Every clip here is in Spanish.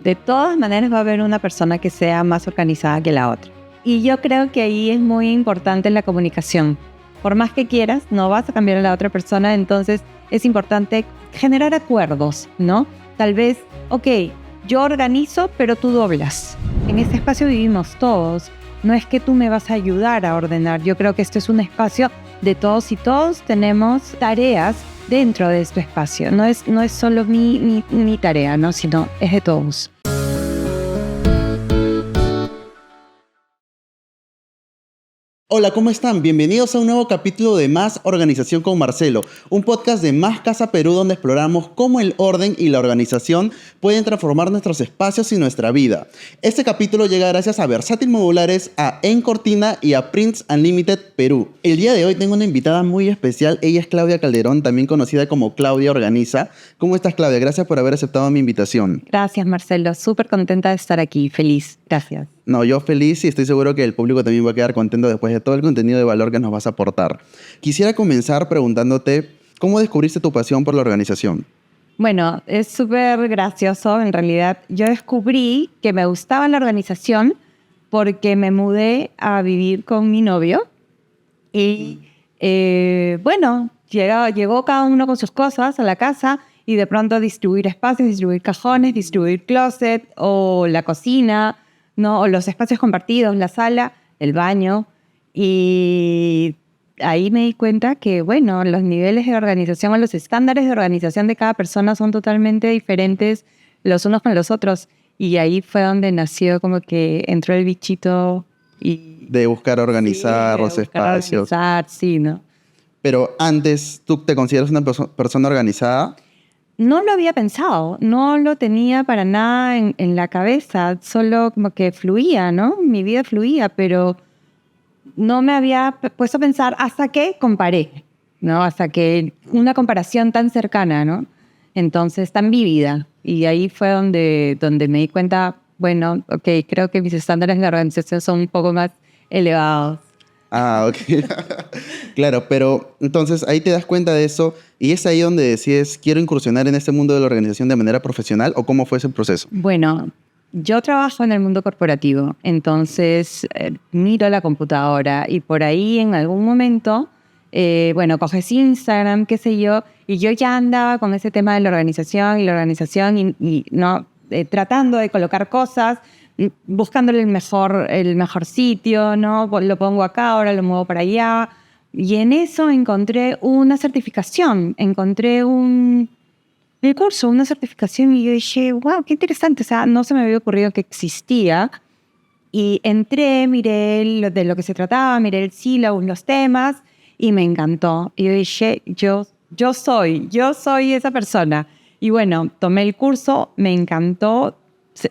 de todas maneras va a haber una persona que sea más organizada que la otra. Y yo creo que ahí es muy importante la comunicación. Por más que quieras, no vas a cambiar a la otra persona, entonces es importante generar acuerdos, ¿no? Tal vez, ok, yo organizo, pero tú doblas. En este espacio vivimos todos. No es que tú me vas a ayudar a ordenar. Yo creo que este es un espacio de todos y todos tenemos tareas dentro de este espacio. No es solo mi tarea, ¿no? Sino es de todos. Hola, ¿cómo están? Bienvenidos a un nuevo capítulo de Más Organización con Marcelo, un podcast de Más Casa Perú donde exploramos cómo el orden y la organización pueden transformar nuestros espacios y nuestra vida. Este capítulo llega gracias a Versátil Modulares, a En Cortina y a Prints Unlimited Perú. El día de hoy tengo una invitada muy especial, ella es Claudia Calderón, también conocida como Claudia Organiza. ¿Cómo estás, Claudia? Gracias por haber aceptado mi invitación. Gracias, Marcelo. Súper contenta de estar aquí. Feliz. Gracias. No, yo feliz y estoy seguro que el público también va a quedar contento después de todo el contenido de valor que nos vas a aportar. Quisiera comenzar preguntándote, ¿cómo descubriste tu pasión por la organización? Bueno, es súper gracioso. En realidad, yo descubrí que me gustaba la organización porque me mudé a vivir con mi novio y, llegó cada uno con sus cosas a la casa y de pronto distribuir espacios, distribuir cajones, distribuir closet o la cocina, ¿no? O los espacios compartidos, la sala, el baño. Y ahí me di cuenta que, los niveles de organización o los estándares de organización de cada persona son totalmente diferentes los unos con los otros. Y ahí fue donde nació como que entró el bichito y... De buscar organizar sí, los espacios. Sí, ¿no? Pero antes, ¿tú te consideras una persona organizada? No lo había pensado, no lo tenía para nada en la cabeza, solo como que fluía, ¿no? Mi vida fluía, pero no me había puesto a pensar hasta que comparé, ¿no? Hasta que una comparación tan cercana, ¿no? Entonces, tan vívida. Y ahí fue donde me di cuenta, creo que mis estándares de organización son un poco más elevados. Ah, ok. Claro, pero entonces ahí te das cuenta de eso y es ahí donde decides, quiero incursionar en este mundo de la organización de manera profesional, ¿o cómo fue ese proceso? Bueno, yo trabajo en el mundo corporativo, entonces miro la computadora y por ahí en algún momento, coges Instagram, qué sé yo, y yo ya andaba con ese tema de la organización y no, tratando de colocar cosas, buscándole el mejor sitio, ¿no? Lo pongo acá, ahora lo muevo para allá. Y en eso encontré una certificación, un curso, una certificación, y yo dije, wow, qué interesante. O sea, no se me había ocurrido que existía. Y entré, miré de lo que se trataba, miré el sílabus, los temas, y me encantó. Y yo dije, yo soy esa persona. Y bueno, tomé el curso, me encantó.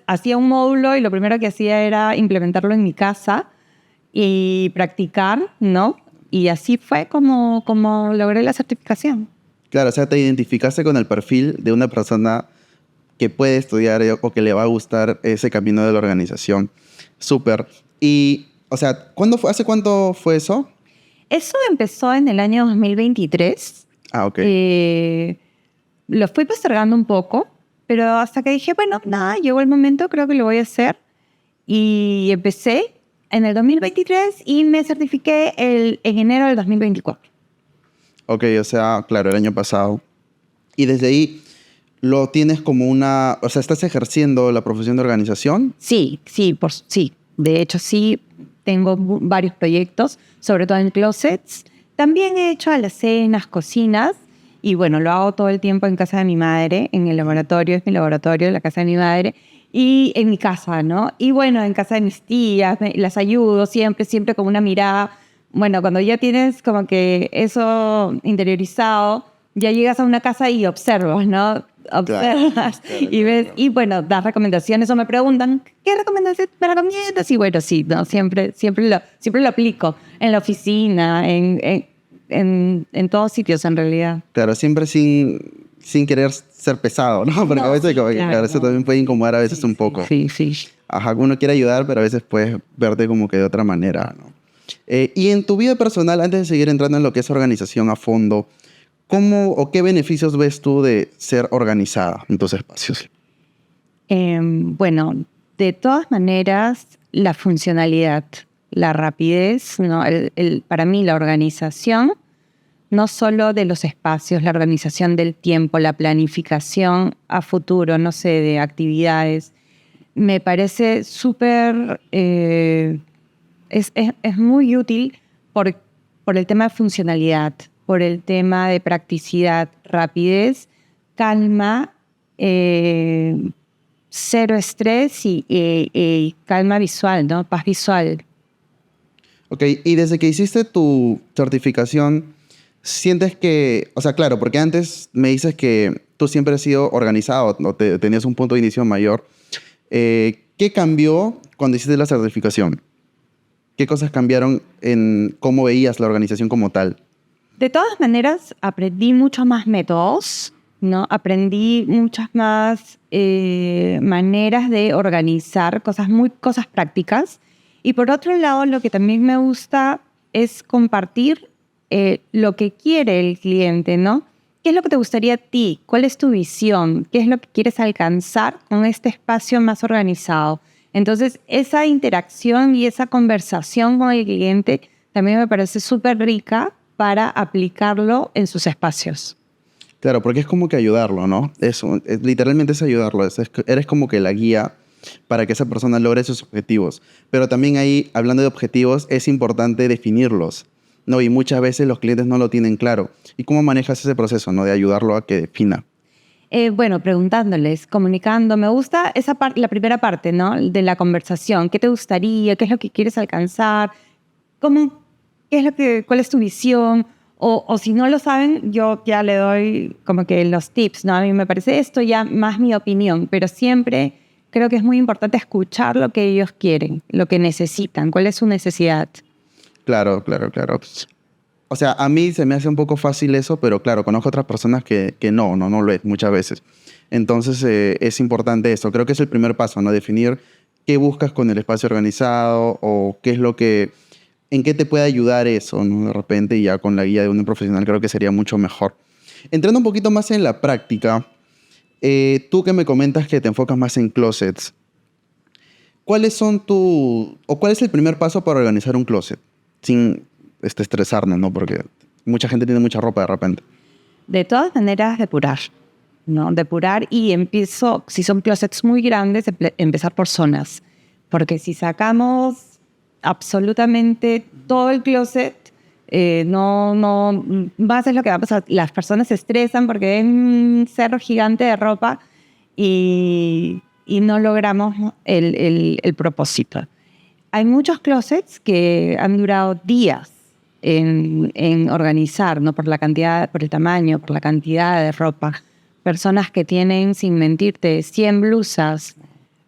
Hacía un módulo y lo primero que hacía era implementarlo en mi casa y practicar, ¿no? Y así fue como logré la certificación. Claro, o sea, te identificaste con el perfil de una persona que puede estudiar o que le va a gustar ese camino de la organización. Súper. Y, o sea, ¿hace cuánto fue eso? Eso empezó en el año 2023. Ah, ok. Lo fui postergando un poco, pero hasta que dije, llegó el momento, creo que lo voy a hacer. Y empecé en el 2023 y me certifiqué en enero del 2024. Ok, o sea, claro, el año pasado. Y desde ahí lo tienes como o sea, ¿estás ejerciendo la profesión de organización? Sí. De hecho, sí, tengo varios proyectos, sobre todo en closets. También he hecho alacenas, cocinas. Y bueno, lo hago todo el tiempo en casa de mi madre, en el laboratorio, es mi laboratorio, la casa de mi madre, y en mi casa, ¿no? Y bueno, en casa de mis tías, las ayudo siempre con una mirada. Bueno, cuando ya tienes como que eso interiorizado, ya llegas a una casa y observas, ¿no? Observas y ves, claro. Y bueno, das recomendaciones o me preguntan, ¿qué recomendaciones me recomiendas? Y bueno, sí, ¿no? Siempre lo aplico en la oficina, en todos sitios en realidad. Claro, siempre sin querer ser pesado, ¿no? Porque a veces claro, eso también puede incomodar a veces un poco. Sí. Ajá, uno quiere ayudar, pero a veces puedes verte como que de otra manera, ¿no? Y en tu vida personal, antes de seguir entrando en lo que es organización a fondo, ¿cómo o qué beneficios ves tú de ser organizada en tus espacios? Bueno, de todas maneras, la funcionalidad, la rapidez, ¿no? Para mí la organización, no solo de los espacios, la organización del tiempo, la planificación a futuro, no sé, de actividades, me parece súper, es muy útil por el tema de funcionalidad, por el tema de practicidad, rapidez, calma, cero estrés y calma visual, ¿no? Paz visual. Ok, y desde que hiciste tu certificación, sientes que, o sea, claro, porque antes me dices que tú siempre has sido organizado, o tenías un punto de inicio mayor. ¿Qué cambió cuando hiciste la certificación? ¿Qué cosas cambiaron en cómo veías la organización como tal? De todas maneras, aprendí muchos más métodos, ¿no? Aprendí muchas más maneras de organizar cosas prácticas. Y por otro lado, lo que también me gusta es compartir lo que quiere el cliente, ¿no? ¿Qué es lo que te gustaría a ti? ¿Cuál es tu visión? ¿Qué es lo que quieres alcanzar con este espacio más organizado? Entonces, esa interacción y esa conversación con el cliente también me parece súper rica para aplicarlo en sus espacios. Claro, porque es como que ayudarlo, ¿no? Literalmente es ayudarlo. Eres como que la guía para que esa persona logre sus objetivos. Pero también ahí, hablando de objetivos, es importante definirlos, ¿no? Y muchas veces los clientes no lo tienen claro. ¿Y cómo manejas ese proceso, ¿no? De ayudarlo a que defina. Bueno, preguntándoles, comunicando. Me gusta esa parte, la primera parte, ¿no? De la conversación. ¿Qué te gustaría? ¿Qué es lo que quieres alcanzar? ¿Cómo, cuál es tu visión? O si no lo saben, yo ya le doy como que los tips, ¿no? A mí me parece esto ya más mi opinión, pero siempre creo que es muy importante escuchar lo que ellos quieren, lo que necesitan, cuál es su necesidad. Claro, claro, claro. O sea, a mí se me hace un poco fácil eso, pero claro, conozco otras personas que no lo es muchas veces. Entonces, es importante eso. Creo que es el primer paso, ¿no? Definir qué buscas con el espacio organizado o qué es lo que, en qué te puede ayudar eso, ¿no? De repente, y ya con la guía de un profesional creo que sería mucho mejor. Entrando un poquito más en la práctica, tú que me comentas que te enfocas más en closets, ¿cuáles son o cuál es el primer paso para organizar un closet? Sin estresarnos, ¿no? Porque mucha gente tiene mucha ropa de repente. De todas maneras, depurar, ¿no? Depurar y empiezo, si son closets muy grandes, empezar por zonas. Porque si sacamos absolutamente todo el closet, no, más es lo que va a pasar. Las personas se estresan porque ven un cerro gigante de ropa y no logramos el propósito. Hay muchos closets que han durado días en organizar, ¿no? Por la cantidad, por el tamaño, por la cantidad de ropa. Personas que tienen, sin mentirte, 100 blusas,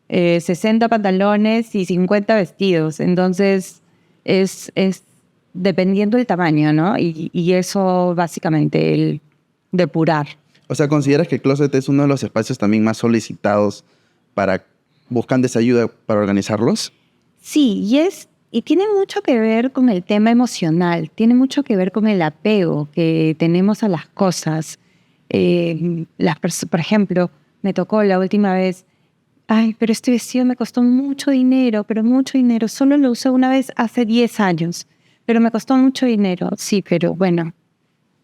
60 pantalones y 50 vestidos. Entonces, es dependiendo del tamaño, ¿no? Y eso básicamente, el depurar. O sea, ¿consideras que el closet es uno de los espacios también más solicitados para buscan esa ayuda para organizarlos? Sí, y tiene mucho que ver con el tema emocional, tiene mucho que ver con el apego que tenemos a las cosas. Por ejemplo, me tocó la última vez, ay, pero este vestido me costó mucho dinero, pero mucho dinero. Solo lo usé una vez hace 10 años, pero me costó mucho dinero. Sí, pero bueno,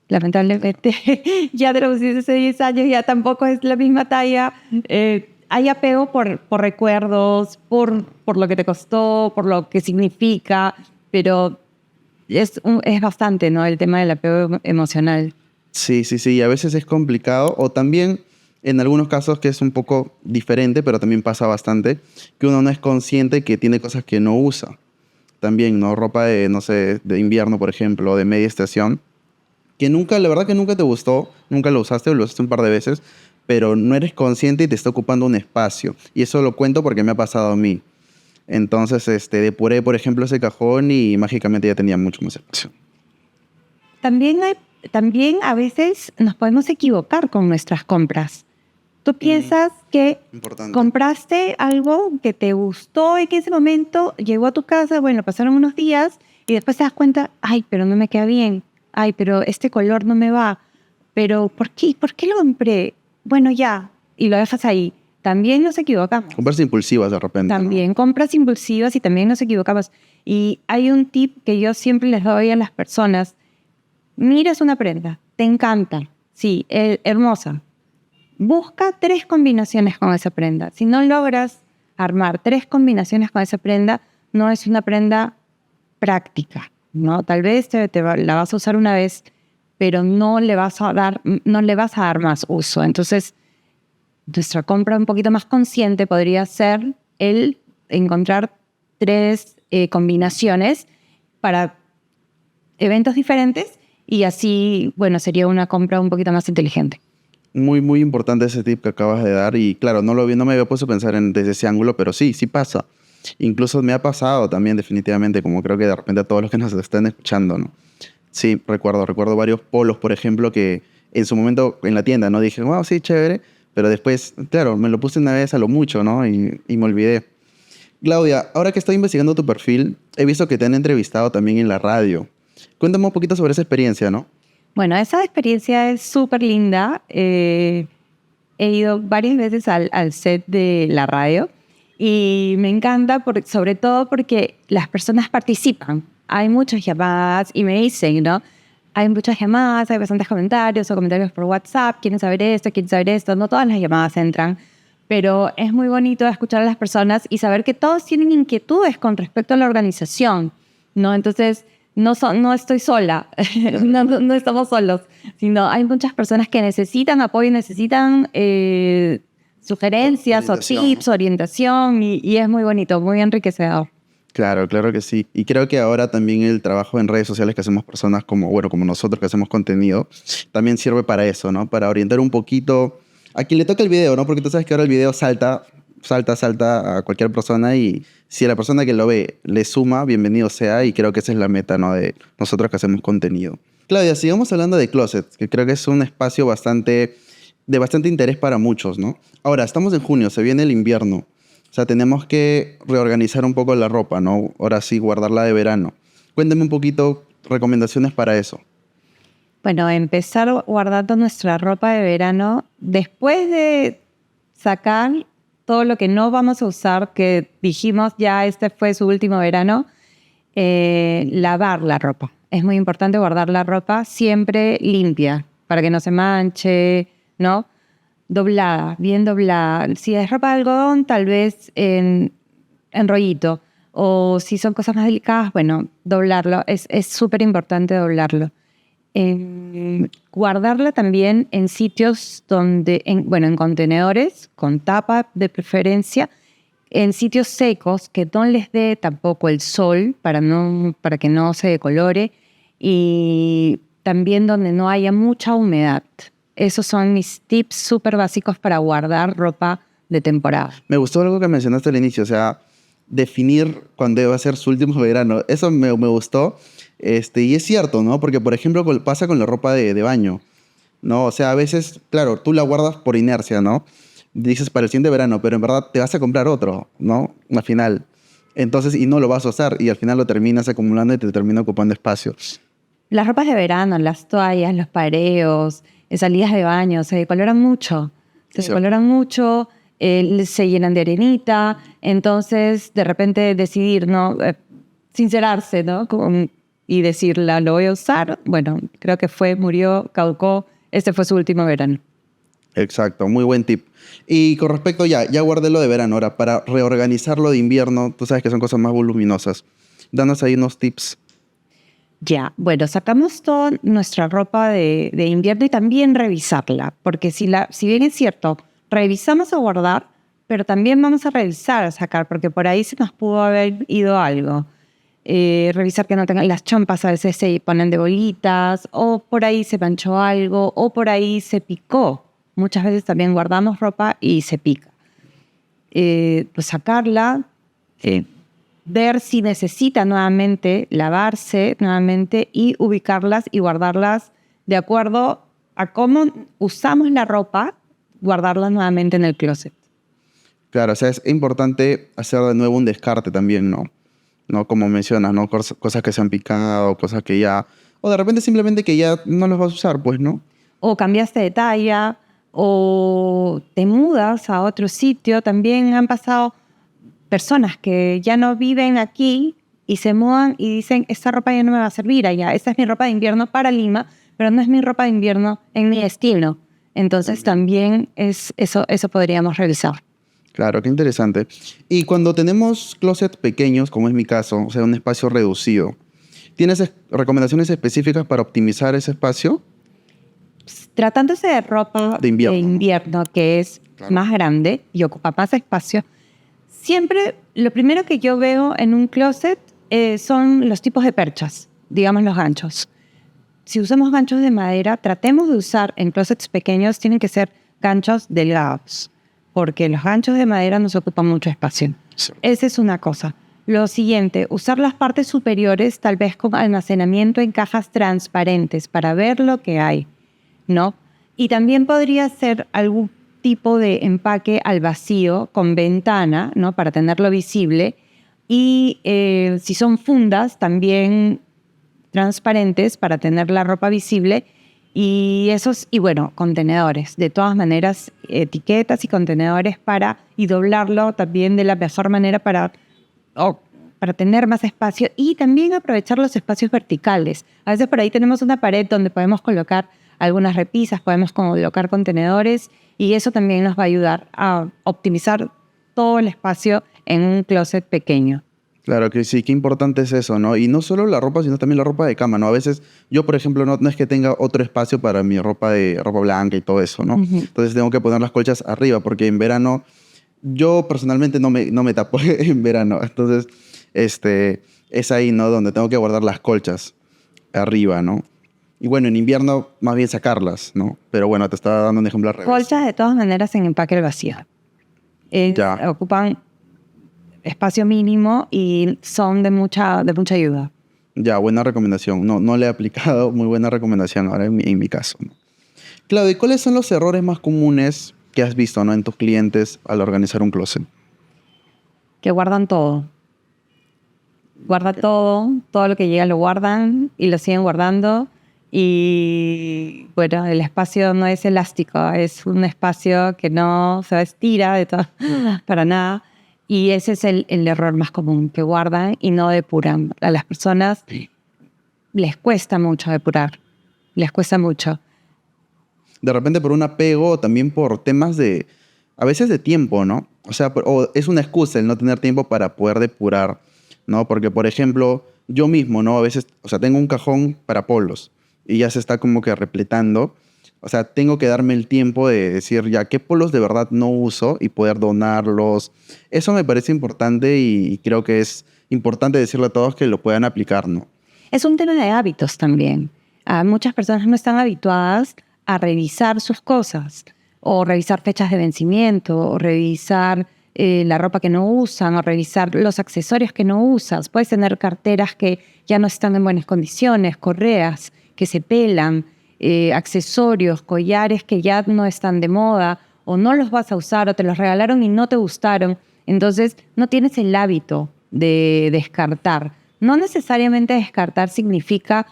lamentablemente ya te lo pusiste hace 10 años, ya tampoco es la misma talla. Hay apego por recuerdos, por lo que te costó, por lo que significa, pero es bastante, ¿no? El tema del apego emocional. Sí, sí, sí. Y a veces es complicado. O también, en algunos casos, que es un poco diferente, pero también pasa bastante, que uno no es consciente que tiene cosas que no usa. También, ¿no? Ropa de, no sé, de invierno, por ejemplo, o de media estación que nunca, la verdad que nunca te gustó, nunca lo usaste o lo usaste un par de veces, pero no eres consciente y te está ocupando un espacio. Y eso lo cuento porque me ha pasado a mí. Entonces, depuré, por ejemplo, ese cajón y mágicamente ya tenía mucho más espacio. También, también a veces nos podemos equivocar con nuestras compras. Tú piensas que Importante. compraste algo que te gustó en ese momento, llegó a tu casa, bueno, pasaron unos días y después te das cuenta, ay, pero no me queda bien, ay, pero este color no me va, pero ¿por qué? ¿Por qué lo compré? Bueno, ya, y lo dejas ahí. también nos equivocamos. Compras impulsivas de repente. También compras impulsivas y también nos equivocamos. Y hay un tip que yo siempre les doy a las personas. Miras una prenda, te encanta, sí, hermosa. Busca 3 combinaciones con esa prenda. Si no logras armar 3 combinaciones con esa prenda, no es una prenda práctica, ¿no? Tal vez la vas a usar una vez, pero no le vas a dar más uso. Entonces, nuestra compra un poquito más consciente podría ser el encontrar 3 combinaciones para eventos diferentes y así, bueno, sería una compra un poquito más inteligente. Muy, muy importante ese tip que acabas de dar y claro, no me había puesto a pensar desde ese ángulo, pero sí pasa. Incluso me ha pasado también definitivamente, como creo que de repente a todos los que nos están escuchando, ¿no? Sí, recuerdo varios polos, por ejemplo, que en su momento en la tienda, ¿no? Dije, wow, sí, chévere, pero después, claro, me lo puse una vez a lo mucho, ¿no? Y me olvidé. Claudia, ahora que estoy investigando tu perfil, he visto que te han entrevistado también en la radio. Cuéntame un poquito sobre esa experiencia, ¿no? Bueno, esa experiencia es súper linda. He ido varias veces al set de la radio y me encanta sobre todo porque las personas participan. Hay muchas llamadas y me dicen, ¿no? Hay muchas llamadas, hay bastantes comentarios o comentarios por WhatsApp, quieren saber esto. No todas las llamadas entran, pero es muy bonito escuchar a las personas y saber que todos tienen inquietudes con respecto a la organización, ¿no? Entonces, no estoy sola, no estamos solos, sino hay muchas personas que necesitan apoyo, necesitan sugerencias o tips, orientación y es muy bonito, muy enriquecedor. Claro que sí. Y creo que ahora también el trabajo en redes sociales que hacemos personas como nosotros que hacemos contenido, también sirve para eso, ¿no? Para orientar un poquito a quien le toca el video, ¿no? Porque tú sabes que ahora el video salta a cualquier persona y si a la persona que lo ve le suma, bienvenido sea, y creo que esa es la meta, ¿no? De nosotros que hacemos contenido. Claudia, sigamos hablando de Closet, que creo que es un espacio de bastante interés para muchos, ¿no? Ahora, estamos en junio, se viene el invierno. O sea, tenemos que reorganizar un poco la ropa, ¿no? Ahora sí, guardarla de verano. Cuéntame un poquito recomendaciones para eso. Bueno, empezar guardando nuestra ropa de verano después de sacar todo lo que no vamos a usar, que dijimos ya este fue su último verano, lavar la ropa. Es muy importante guardar la ropa siempre limpia para que no se manche, ¿no? Doblada, bien doblada. Si es ropa de algodón, tal vez en rollito. O si son cosas más delicadas, bueno, doblarlo. Es súper importante doblarlo. Guardarla también en sitios en contenedores, con tapa de preferencia, en sitios secos que no les dé tampoco el sol para que no se decolore y también donde no haya mucha humedad. Esos son mis tips súper básicos para guardar ropa de temporada. Me gustó algo que mencionaste al inicio, o sea, definir cuándo va a ser su último verano. Eso me gustó. Y es cierto, ¿no? Porque, por ejemplo, pasa con la ropa de baño, ¿no? O sea, a veces, claro, tú la guardas por inercia, ¿no? Dices para el siguiente verano, pero en verdad te vas a comprar otro, ¿no? Al final. Entonces, y no lo vas a usar y al final lo terminas acumulando y te termina ocupando espacio. Las ropas de verano, las toallas, los pareos, salidas de baño, se decoloran mucho. Se llenan de arenita. Entonces, de repente decidir, ¿no? Sincerarse, ¿no? Y decirla, lo voy a usar. Bueno, creo que murió, caducó. Este fue su último verano. Exacto, muy buen tip. Y con respecto ya guardé lo de verano. Ahora, para reorganizarlo de invierno, tú sabes que son cosas más voluminosas. Danos ahí unos tips. Ya, bueno, sacamos toda nuestra ropa de invierno y también revisarla, porque si bien es cierto, revisamos a guardar, pero también vamos a revisar a sacar, porque por ahí se nos pudo haber ido algo. Revisar que no tengan las chompas, a veces se ponen de bolitas, o por ahí se manchó algo, o por ahí se picó. Muchas veces también guardamos ropa y se pica. Pues sacarla, ver si necesita nuevamente lavarse nuevamente y ubicarlas y guardarlas de acuerdo a cómo usamos la ropa, guardarlas nuevamente en el closet. Claro, o sea, es importante hacer de nuevo un descarte también, ¿no? ¿No? Como mencionas, ¿no? Cosas que se han picado, cosas que ya... O de repente simplemente que ya no los vas a usar, pues, ¿no? O cambiaste de talla, o te mudas a otro sitio. También han pasado personas que ya no viven aquí y se mudan y dicen, esta ropa ya no me va a servir allá, esta es mi ropa de invierno para Lima, pero no es mi ropa de invierno en mi destino. Entonces también eso podríamos revisar. Claro, qué interesante. Y cuando tenemos closets pequeños, como es mi caso, o sea, un espacio reducido, ¿tienes recomendaciones específicas para optimizar ese espacio? Tratándose de ropa De invierno, ¿no? que es Claro. más grande y ocupa más espacio, siempre lo primero que yo veo en un closet son los tipos de perchas, digamos los ganchos. Si usamos ganchos de madera, tratemos de usar en closets pequeños, tienen que ser ganchos delgados, porque los ganchos de madera nos ocupan mucho espacio. Sí. Esa es una cosa. Lo siguiente, usar las partes superiores tal vez con almacenamiento en cajas transparentes para ver lo que hay, ¿no? Y también podría ser algún tipo de empaque al vacío con ventana, ¿no? Para tenerlo visible. Y si son fundas, también transparentes para tener la ropa visible. Y bueno, contenedores. De todas maneras, etiquetas y contenedores y doblarlo también de la mejor manera para tener más espacio y también aprovechar los espacios verticales. A veces por ahí tenemos una pared donde podemos colocar algunas repisas, podemos colocar contenedores y eso también nos va a ayudar a optimizar todo el espacio en un closet pequeño. Claro que sí, qué importante es eso, ¿no? Y no solo la ropa, sino también la ropa de cama, ¿no? A veces yo, por ejemplo, no es que tenga otro espacio para mi ropa blanca y todo eso, ¿no? Uh-huh. Entonces tengo que poner las colchas arriba porque en verano, yo personalmente no me tapo en verano. Entonces, es ahí, ¿no? Donde tengo que guardar las colchas arriba, ¿no? Y bueno, en invierno más bien sacarlas, ¿no? Pero bueno, te estaba dando un ejemplo al revés. Colchas de todas maneras en empaque al vacío. Ya. Ocupan espacio mínimo y son de mucha ayuda. Ya, buena recomendación. No le he aplicado, muy buena recomendación ahora en mi caso, ¿no? Claudio, ¿y cuáles son los errores más comunes que has visto, ¿no? En tus clientes al organizar un closet? Que guardan todo. Guardan todo lo que llega lo guardan y lo siguen guardando. Y bueno, el espacio no es elástico, es un espacio que no se estira para nada. Y ese es el error más común, que guardan y no depuran. A las personas les cuesta mucho depurar, les cuesta mucho. De repente por un apego o también por temas a veces de tiempo, ¿no? O sea, o es una excusa el no tener tiempo para poder depurar, ¿no? Porque, por ejemplo, yo mismo, ¿no? A veces, o sea, tengo un cajón para polos y ya se está como que repletando. O sea, tengo que darme el tiempo de decir ya qué polos de verdad no uso y poder donarlos. Eso me parece importante y creo que es importante decirle a todos que lo puedan aplicar, ¿no? Es un tema de hábitos también. Muchas personas no están habituadas a revisar sus cosas o revisar fechas de vencimiento o revisar la ropa que no usan o revisar los accesorios que no usas. Puedes tener carteras que ya no están en buenas condiciones, correas que se pelan, accesorios, collares que ya no están de moda o no los vas a usar o te los regalaron y no te gustaron. Entonces no tienes el hábito de descartar. No necesariamente descartar significa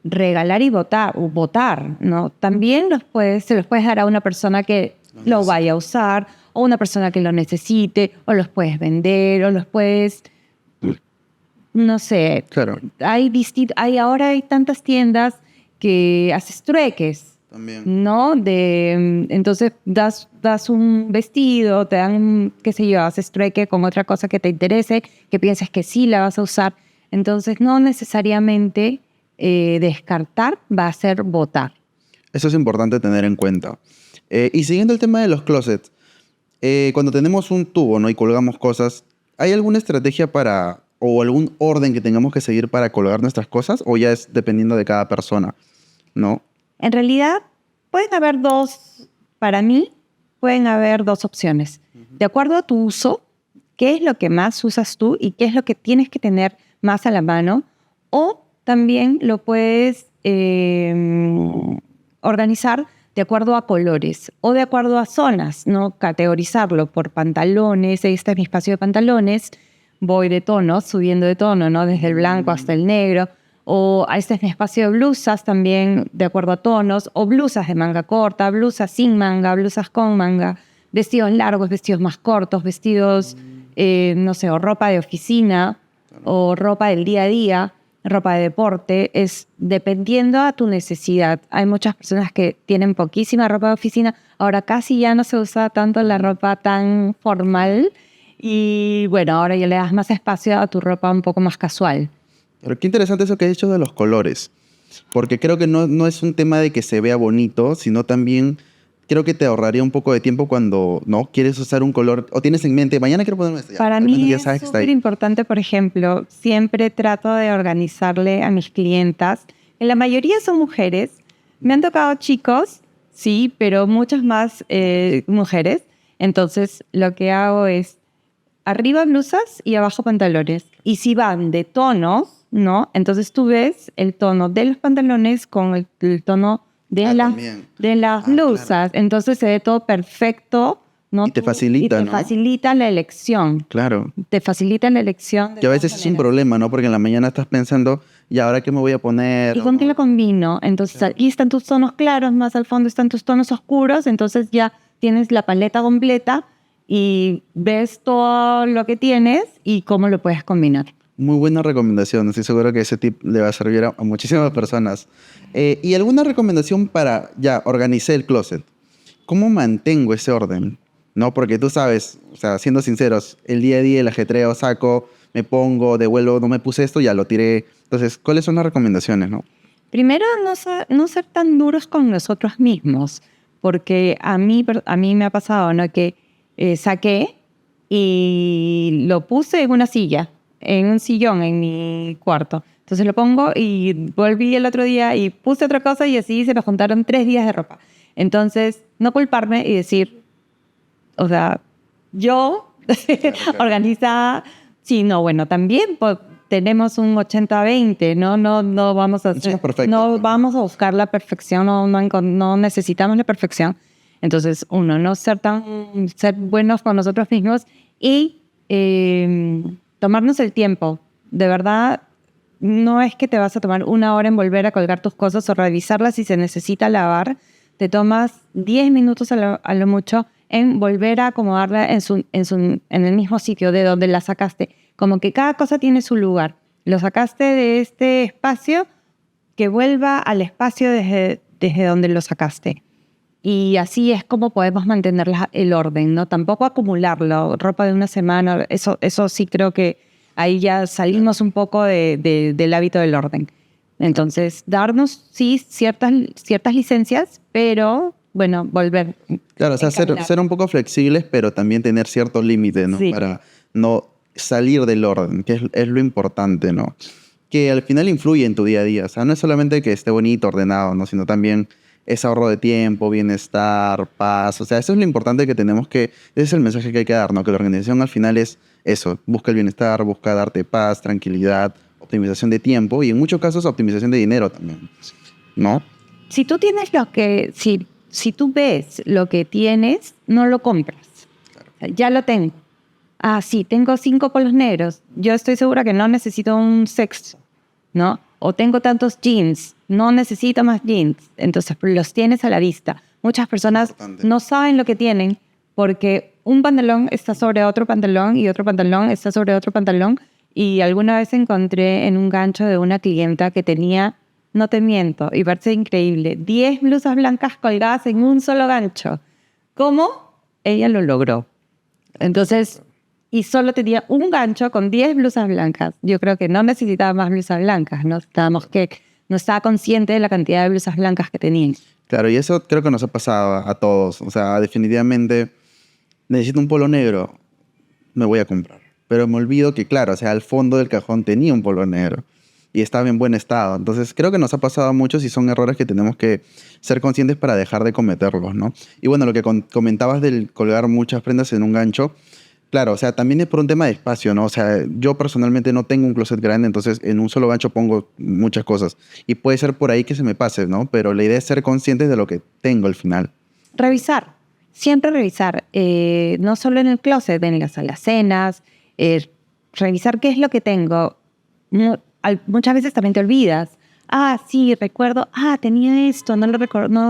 regalar y botar, ¿no? También se los puedes dar a una persona que lo vaya a usar o una persona que lo necesite o los puedes vender o los puedes, no sé. Claro. Ahora hay tantas tiendas que haces trueques, También. ¿no? Entonces das un vestido, te dan, qué sé yo, haces trueque con otra cosa que te interese, que pienses que sí la vas a usar. Entonces no necesariamente descartar va a ser botar. Eso es importante tener en cuenta. Y siguiendo el tema de los closets, cuando tenemos un tubo, ¿no? Y colgamos cosas, ¿hay alguna estrategia o algún orden que tengamos que seguir para colgar nuestras cosas? ¿O ya es dependiendo de cada persona, no? En realidad, para mí, pueden haber dos opciones. De acuerdo a tu uso, qué es lo que más usas tú y qué es lo que tienes que tener más a la mano, o también lo puedes organizar de acuerdo a colores o de acuerdo a zonas, ¿no? Categorizarlo por pantalones, este es mi espacio de pantalones, voy de tono, subiendo de tono, ¿no? Desde el blanco hasta el negro, o este es mi espacio de blusas también de acuerdo a tonos, o blusas de manga corta, blusas sin manga, blusas con manga, vestidos largos, vestidos más cortos, vestidos, no sé, o ropa de oficina, o ropa del día a día, ropa de deporte, es dependiendo a tu necesidad. Hay muchas personas que tienen poquísima ropa de oficina, ahora casi ya no se usa tanto la ropa tan formal y bueno, ahora ya le das más espacio a tu ropa un poco más casual. Pero qué interesante eso que has dicho de los colores, porque creo que no es un tema de que se vea bonito, sino también creo que te ahorraría un poco de tiempo cuando no quieres usar un color o tienes en mente, mañana quiero ponerme esto. Ya, Para al menos mí ya es sabes que está súper ahí. importante, por ejemplo, siempre trato de organizarle a mis clientas. En la mayoría son mujeres. Me han tocado chicos, sí, pero muchas más mujeres. Entonces, lo que hago es arriba blusas y abajo pantalones. Y si van de tonos, ¿no? Entonces tú ves el tono de los pantalones con el tono También. de las Claro. blusas. Entonces se ve todo perfecto, ¿no? Y te facilita, y te ¿no? facilita la elección. Claro. Te facilita la elección de Que a todas veces es un maneras. problema, ¿no? Porque en la mañana estás pensando, ¿y ahora qué me voy a poner? ¿Y con qué lo combino? Entonces aquí están tus tonos claros, más al fondo están tus tonos oscuros, entonces ya tienes la paleta completa y ves todo lo que tienes y cómo lo puedes combinar. Muy buena recomendación. Estoy seguro que ese tip le va a servir a muchísimas personas. ¿Y alguna recomendación para, ya, organicé el closet? ¿Cómo mantengo ese orden? ¿No? Porque tú sabes, o sea, siendo sinceros, el día a día, el ajetreo, saco, me pongo, devuelvo, no me puse esto, ya lo tiré. Entonces, ¿cuáles son las recomendaciones, no? Primero, no ser tan duros con nosotros mismos, porque a mí me ha pasado, ¿no? Que saqué y lo puse en una silla, en un sillón en mi cuarto. Entonces lo pongo y volví el otro día y puse otra cosa y así se me juntaron 3 días de ropa. Entonces, no culparme y decir, o sea, yo Claro. organizada, sí, no, bueno, también tenemos un 80-20, no vamos a No somos hacer, perfectos, no pues. vamos a buscar la perfección, no necesitamos la perfección. Entonces, uno, ser buenos con nosotros mismos y tomarnos el tiempo. De verdad, no es que te vas a tomar 1 hora en volver a colgar tus cosas o revisarlas si se necesita lavar. Te tomas 10 minutos a lo mucho en volver a acomodarla en el mismo sitio de donde la sacaste. Como que cada cosa tiene su lugar. Lo sacaste de este espacio, que vuelva al espacio desde donde lo sacaste. Y así es como podemos mantener el orden, ¿no? Tampoco acumularlo, ropa de una semana, eso sí creo que ahí ya salimos un poco del hábito del orden. Entonces, darnos, sí, ciertas licencias, pero, bueno, volver. Claro, o sea, encaminar. ser un poco flexibles, pero también tener cierto límite, ¿no? Sí. Para no salir del orden, que es lo importante, ¿no? Que al final influye en tu día a día. O sea, no es solamente que esté bonito, ordenado, ¿no? Sino también es ahorro de tiempo, bienestar, paz. O sea, eso es lo importante que tenemos que... Ese es el mensaje que hay que dar, ¿no? Que la organización al final es eso. Busca el bienestar, busca darte paz, tranquilidad, optimización de tiempo y en muchos casos optimización de dinero también, ¿no? Si tú tienes si tú ves lo que tienes, no lo compras. Ya lo tengo. Ah, sí, tengo 5 polos negros. Yo estoy segura que no necesito un sexto, ¿no? O tengo tantos jeans, no necesito más jeans. Entonces, los tienes a la vista. Muchas personas Importante. no saben lo que tienen porque un pantalón está sobre otro pantalón y otro pantalón está sobre otro pantalón. Y alguna vez encontré en un gancho de una clienta que tenía, no te miento, y parece increíble, 10 blusas blancas colgadas en un solo gancho. ¿Cómo? Ella lo logró. Entonces, y solo tenía un gancho con 10 blusas blancas. Yo creo que no necesitaba más blusas blancas, no estaba consciente de la cantidad de blusas blancas que tenía. Claro, y eso creo que nos ha pasado a todos. O sea, definitivamente necesito un polo negro, me voy a comprar. Pero me olvido que, claro, o sea, al fondo del cajón tenía un polo negro y estaba en buen estado. Entonces, creo que nos ha pasado a muchos y son errores que tenemos que ser conscientes para dejar de cometerlos, ¿no? Y bueno, lo que comentabas del colgar muchas prendas en un gancho, claro, o sea, también es por un tema de espacio, ¿no? O sea, yo personalmente no tengo un closet grande, entonces en un solo gancho pongo muchas cosas. Y puede ser por ahí que se me pase, ¿no? Pero la idea es ser conscientes de lo que tengo al final. Revisar, siempre revisar, no solo en el closet, en las alacenas, revisar qué es lo que tengo. muchas veces también te olvidas. Ah, sí, recuerdo, tenía esto, no lo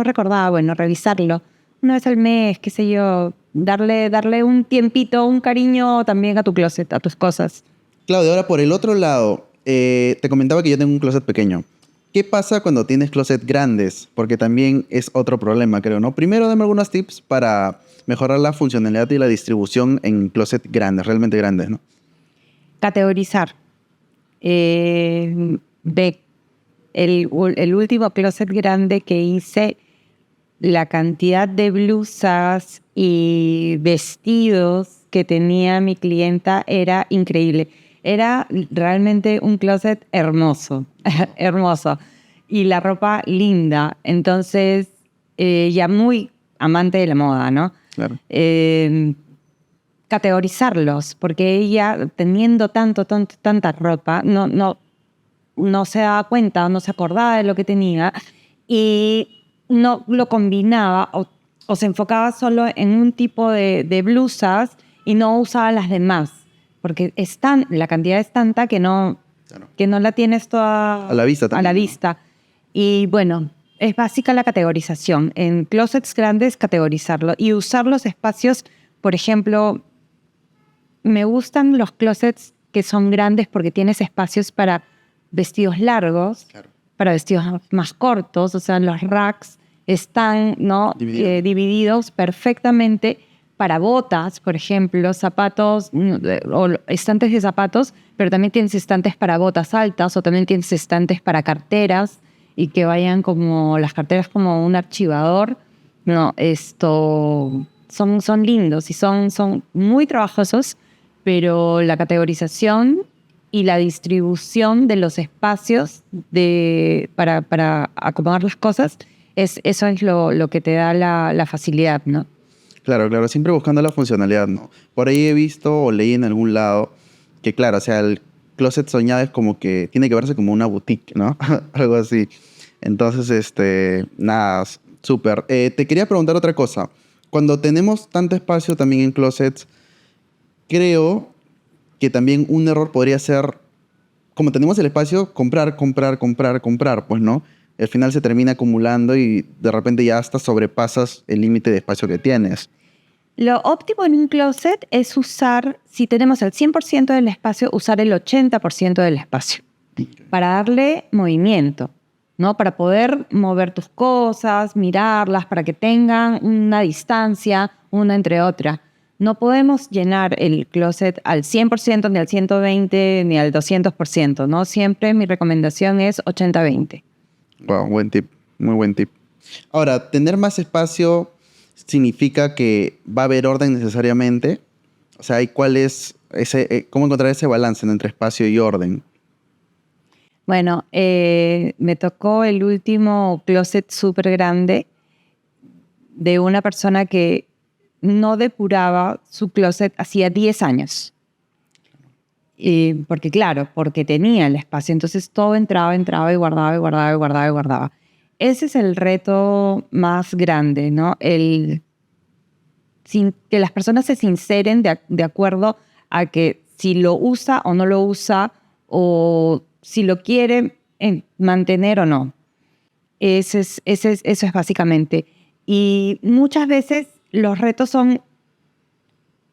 recordaba. Bueno, revisarlo una vez al mes, qué sé yo, darle un tiempito, un cariño también a tu closet, a tus cosas. Claudia, ahora por el otro lado, te comentaba que yo tengo un closet pequeño. ¿Qué pasa cuando tienes closet grandes? Porque también es otro problema, creo, ¿no? Primero, dame algunos tips para mejorar la funcionalidad y la distribución en closet grandes, realmente grandes, ¿no? Categorizar. De el último closet grande que hice, la cantidad de blusas y vestidos que tenía mi clienta era increíble. Era realmente un closet hermoso, hermoso. Y la ropa linda. Entonces, ya muy amante de la moda, ¿no? Claro. Categorizarlos, porque ella, teniendo tanta ropa, no se daba cuenta, no se acordaba de lo que tenía y no lo combinaba o se enfocaba solo en un tipo de blusas y no usaba las demás, porque la cantidad es tanta que no, Claro. que no la tienes toda A la vista a también, la ¿no? vista. Y bueno, es básica la categorización. En closets grandes, categorizarlo y usar los espacios, por ejemplo, me gustan los closets que son grandes porque tienes espacios para vestidos largos, Claro. para vestidos más cortos, o sea, los racks están, ¿no? Dividido. Divididos perfectamente para botas, por ejemplo, zapatos o estantes de zapatos, pero también tienes estantes para botas altas o también tienes estantes para carteras y que vayan como las carteras como un archivador. No, son lindos y son muy trabajosos, pero la categorización y la distribución de los espacios para acomodar las cosas, eso es lo que te da la facilidad, ¿no? Claro, claro, siempre buscando la funcionalidad, ¿no? Por ahí he visto o leí en algún lado que, claro, o sea, el closet soñado es como que tiene que verse como una boutique, ¿no? Algo así. Entonces, nada, súper. Te quería preguntar otra cosa. Cuando tenemos tanto espacio también en closets, creo que también un error podría ser, como tenemos el espacio, comprar, pues, ¿no? Al final se termina acumulando y de repente ya hasta sobrepasas el límite de espacio que tienes. Lo óptimo en un closet es usar, si tenemos el 100% del espacio, usar el 80% del espacio para darle movimiento, ¿no? Para poder mover tus cosas, mirarlas, para que tengan una distancia una entre otra. No podemos llenar el closet al 100%, ni al 120%, ni al 200%, ¿no? Siempre mi recomendación es 80-20. Wow, buen tip, muy buen tip. Ahora, tener más espacio significa que va a haber orden necesariamente. O sea, ¿cuál es cómo encontrar ese balance entre espacio y orden? Bueno, me tocó el último closet súper grande de una persona que no depuraba su closet hacía 10 años. Porque claro, porque tenía el espacio, entonces todo entraba y guardaba y guardaba y guardaba y guardaba. Ese es el reto más grande, ¿no? Que las personas se sinceren de acuerdo a que si lo usa o no lo usa o si lo quiere mantener o no. Eso es básicamente. Y muchas veces los retos son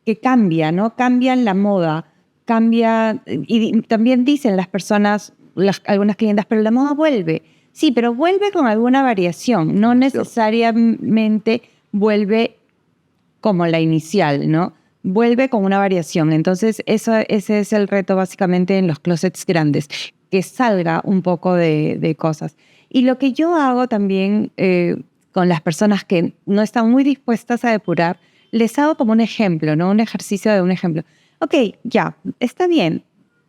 que cambian, ¿no? Cambian la moda, cambia, y también dicen las personas, algunas clientas, pero la moda vuelve. Sí, pero vuelve con alguna variación, no necesariamente vuelve como la inicial, ¿no? Vuelve con una variación. Entonces, ese es el reto básicamente en los closets grandes, que salga un poco de cosas. Y lo que yo hago también con las personas que no están muy dispuestas a depurar, les hago como un ejemplo, ¿no? Un ejercicio de un ejemplo. Ok, ya, está bien.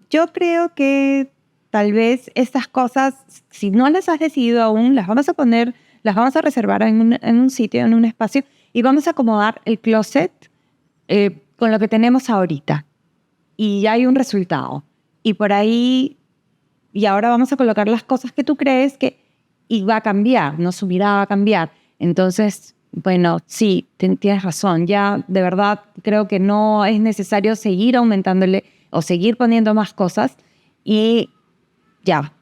Yo creo que tal vez estas cosas, si no las has decidido aún, las vamos a poner, las vamos a reservar en un sitio, en un espacio, y vamos a acomodar el closet con lo que tenemos ahorita. Y ya hay un resultado. Y por ahí, y ahora vamos a colocar las cosas que tú crees que, y va a cambiar, ¿no? Su mirada va a cambiar. Entonces, bueno, sí, tienes razón. Ya de verdad creo que no es necesario seguir aumentándole o seguir poniendo más cosas. Y ya.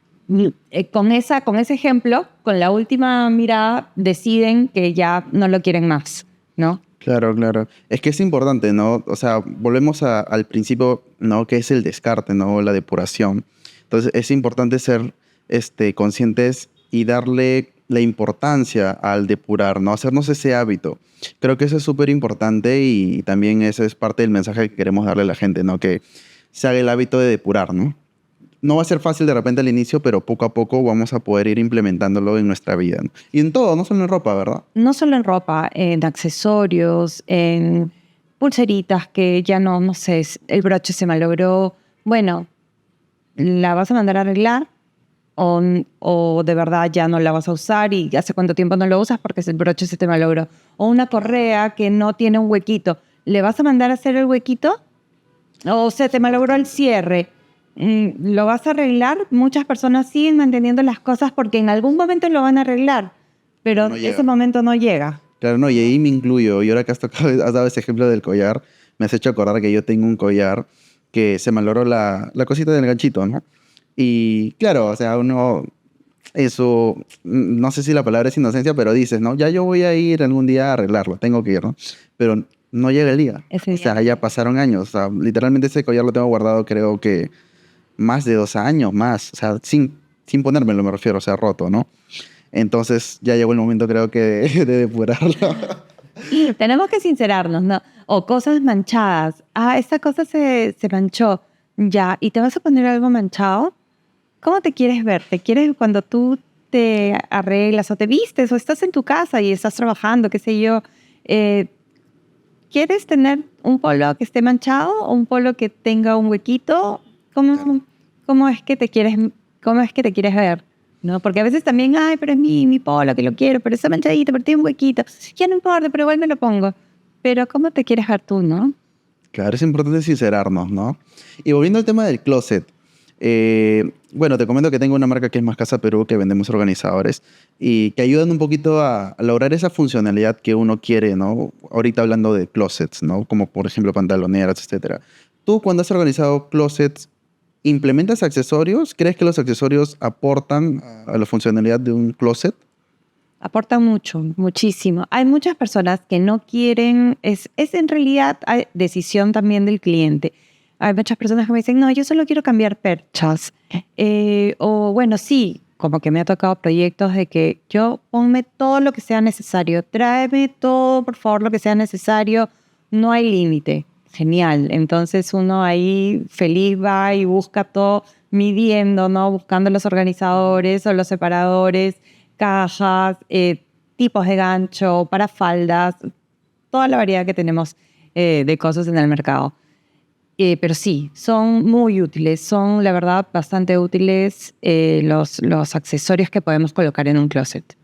Con ese ejemplo, con la última mirada, deciden que ya no lo quieren más, ¿no? Claro, claro. Es que es importante, ¿no? O sea, volvemos al principio, ¿no? Que es el descarte, ¿no? La depuración. Entonces, es importante ser conscientes y darle la importancia al depurar, ¿no? Hacernos ese hábito. Creo que eso es súper importante y también ese es parte del mensaje que queremos darle a la gente, ¿no? Que se haga el hábito de depurar, ¿no? No va a ser fácil de repente al inicio, pero poco a poco vamos a poder ir implementándolo en nuestra vida, ¿no? Y en todo, no solo en ropa, ¿verdad? No solo en ropa, en accesorios, en pulseritas que ya no sé, el broche se malogró. Bueno, ¿la vas a mandar a arreglar? O de verdad ya no la vas a usar y hace cuánto tiempo no lo usas porque el broche se te malogró. O una correa que no tiene un huequito. ¿Le vas a mandar a hacer el huequito? O se te malogró el cierre. ¿Lo vas a arreglar? Muchas personas siguen manteniendo las cosas porque en algún momento lo van a arreglar, pero No llega. ese momento no llega. Claro, no, y ahí me incluyo. Y ahora que has dado ese ejemplo del collar, me has hecho acordar que yo tengo un collar que se malogró la cosita del ganchito, ¿no? Y claro, o sea, uno, eso, no sé si la palabra es inocencia, pero dices, ¿no? Ya yo voy a ir algún día a arreglarlo, tengo que ir, ¿no? Pero no llega el día. Ese O sea, día. ya pasaron años. O sea, literalmente ese collar lo tengo guardado, creo que más de 2 años, más. O sea, sin ponérmelo, me refiero, o sea, roto, ¿no? Entonces ya llegó el momento, creo que, de depurarlo. Tenemos que sincerarnos, ¿no? O cosas manchadas. Esta cosa se manchó. Ya, ¿y te vas a poner algo manchado? ¿Cómo te quieres ver? ¿Te quieres cuando tú te arreglas o te vistes o estás en tu casa y estás trabajando, qué sé yo? ¿Quieres tener un polo que esté manchado o un polo que tenga un huequito? ¿Cómo es que te quieres ver? ¿No? Porque a veces también, ay, pero es mi polo que lo quiero, pero está manchadito, pero tiene un huequito. Ya no importa, pero igual me lo pongo. Pero ¿cómo te quieres ver tú, no? Claro, es importante sincerarnos, ¿no? Y volviendo al tema del closet, bueno, te comento que tengo una marca que es Más Casa Perú, que vendemos organizadores y que ayudan un poquito a lograr esa funcionalidad que uno quiere, ¿no? Ahorita hablando de closets, ¿no? Como por ejemplo pantaloneras, etcétera. Tú cuando has organizado closets, ¿implementas accesorios? ¿Crees que los accesorios aportan a la funcionalidad de un closet? Aporta mucho, muchísimo. Hay muchas personas que no quieren, es en realidad decisión también del cliente. Hay muchas personas que me dicen, no, yo solo quiero cambiar perchas. O bueno, sí, como que me ha tocado proyectos de que yo ponme todo lo que sea necesario, tráeme todo, por favor, lo que sea necesario, no hay límite. Genial. Entonces uno ahí feliz va y busca todo midiendo, ¿no? Buscando los organizadores o los separadores, cajas, tipos de gancho, para faldas, toda la variedad que tenemos de cosas en el mercado. Pero sí, son muy útiles, son la verdad bastante útiles los accesorios que podemos colocar en un closet.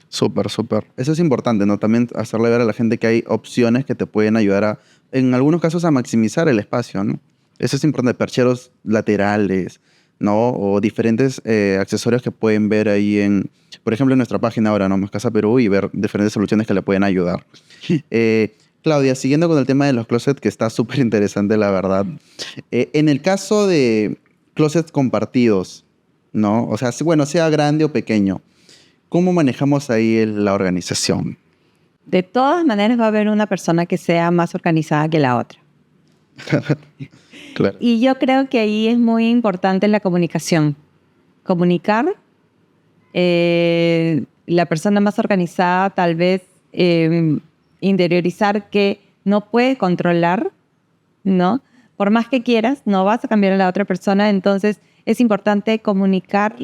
Súper, súper. Eso es importante, ¿no? También hacerle ver a la gente que hay opciones que te pueden ayudar en algunos casos, a maximizar el espacio, ¿no? Eso es importante, percheros laterales, ¿no? O diferentes accesorios que pueden ver ahí por ejemplo, en nuestra página ahora, ¿no? Más Casa Perú y ver diferentes soluciones que le pueden ayudar. Claudia, siguiendo con el tema de los closets, que está súper interesante, la verdad. En el caso de closets compartidos, ¿no? O sea, bueno, sea grande o pequeño, ¿cómo manejamos ahí la organización? De todas maneras va a haber una persona que sea más organizada que la otra. Claro. Y yo creo que ahí es muy importante la comunicación. Comunicar, la persona más organizada tal vez interiorizar que no puede controlar, ¿no? Por más que quieras, no vas a cambiar a la otra persona, entonces es importante comunicar,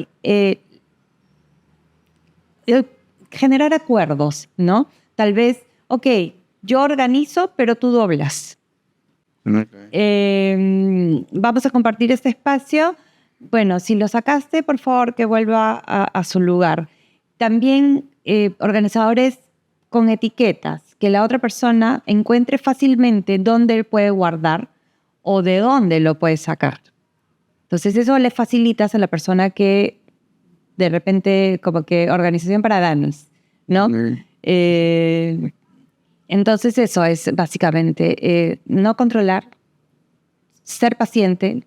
generar acuerdos, ¿no? Tal vez, ok, yo organizo, pero tú doblas. Okay. Vamos a compartir este espacio. Bueno, si lo sacaste, por favor, que vuelva a su lugar. También organizadores con etiquetas, que la otra persona encuentre fácilmente dónde él puede guardar o de dónde lo puede sacar. Entonces eso le facilitas a la persona que de repente como que organización para danos, ¿no? Entonces eso es básicamente no controlar, ser paciente,